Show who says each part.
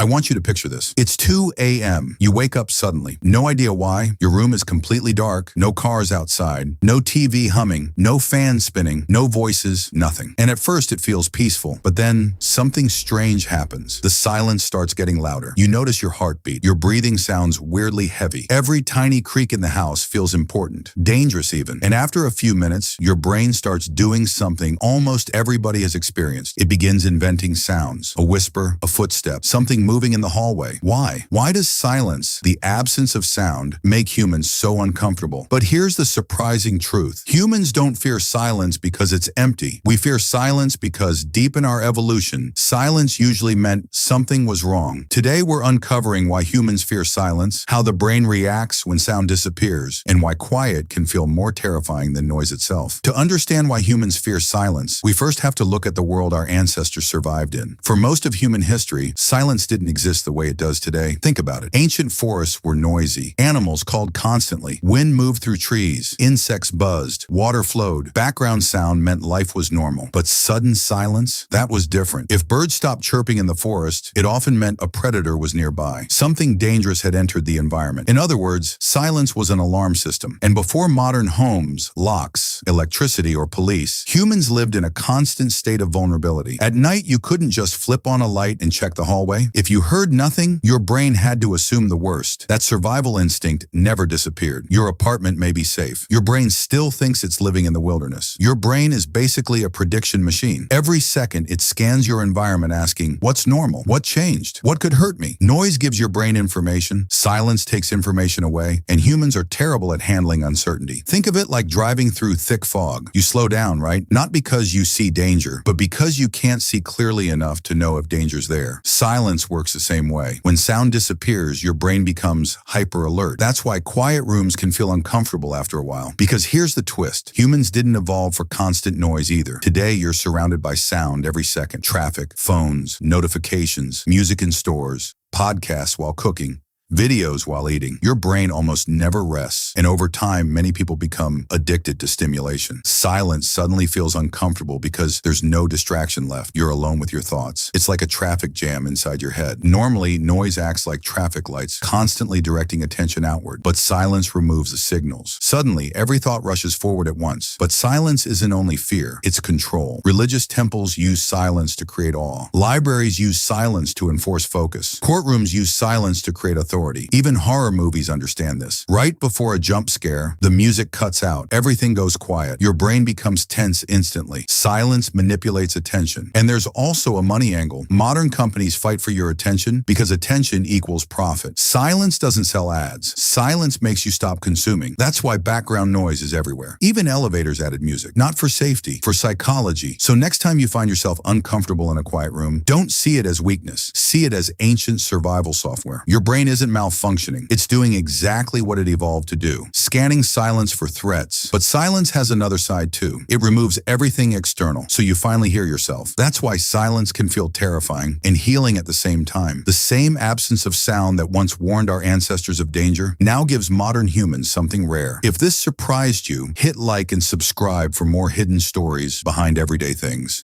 Speaker 1: I want you to picture this. It's 2 a.m. You wake up suddenly. No idea why. Your room is completely dark. No cars outside. No TV humming. No fan spinning. No voices. Nothing. And at first it feels peaceful. But then something strange happens. The silence starts getting louder. You notice your heartbeat. Your breathing sounds weirdly heavy. Every tiny creak in the house feels important. Dangerous even. And after a few minutes, your brain starts doing something almost everybody has experienced. It begins inventing sounds. A whisper, a footstep, something moving in the hallway. Why? Why does silence, the absence of sound, make humans so uncomfortable? But here's the surprising truth. Humans don't fear silence because it's empty. We fear silence because deep in our evolution, silence usually meant something was wrong. Today we're uncovering why humans fear silence, how the brain reacts when sound disappears, and why quiet can feel more terrifying than noise itself. To understand why humans fear silence, we first have to look at the world our ancestors survived in. For most of human history, silence didn't exist the way it does today. Think about it. Ancient forests were noisy. Animals called constantly. Wind moved through trees. Insects buzzed. Water flowed. Background sound meant life was normal. But sudden silence? That was different. If birds stopped chirping in the forest, it often meant a predator was nearby. Something dangerous had entered the environment. In other words, silence was an alarm system. And before modern homes, locks, electricity, or police, humans lived in a constant state of vulnerability. At night, you couldn't just flip on a light and check the hallway. If you heard nothing, your brain had to assume the worst. That survival instinct never disappeared. Your apartment may be safe. Your brain still thinks it's living in the wilderness. Your brain is basically a prediction machine. Every second, it scans your environment asking, what's normal? What changed? What could hurt me? Noise gives your brain information. Silence takes information away. And humans are terrible at handling uncertainty. Think of it like driving through thick fog. You slow down, right? Not because you see danger, but because you can't see clearly enough to know if danger's there. Silence works the same way. When sound disappears, your brain becomes hyper alert. That's why quiet rooms can feel uncomfortable after a while. Because here's the twist. Humans didn't evolve for constant noise either. Today, you're surrounded by sound every second. Traffic, phones, notifications, music in stores, podcasts while cooking, videos while eating. Your brain almost never rests, and over time, many people become addicted to stimulation. Silence suddenly feels uncomfortable because there's no distraction left. You're alone with your thoughts. It's like a traffic jam inside your head. Normally, noise acts like traffic lights, constantly directing attention outward, but silence removes the signals. Suddenly, every thought rushes forward at once. But silence isn't only fear, it's control. Religious temples use silence to create awe. Libraries use silence to enforce focus. Courtrooms use silence to create authority. Even horror movies understand this. Right before a jump scare, the music cuts out. Everything goes quiet. Your brain becomes tense instantly. Silence manipulates attention. And there's also a money angle. Modern companies fight for your attention because attention equals profit. Silence doesn't sell ads. Silence makes you stop consuming. That's why background noise is everywhere. Even elevators added music. Not for safety, for psychology. So next time you find yourself uncomfortable in a quiet room, don't see it as weakness. See it as ancient survival software. Your brain isn't malfunctioning. It's doing exactly what it evolved to do, scanning silence for threats. But silence has another side too. It removes everything external, so you finally hear yourself. That's why silence can feel terrifying and healing at the same time. The same absence of sound that once warned our ancestors of danger now gives modern humans something rare. If this surprised you, hit like and subscribe for more hidden stories behind everyday things.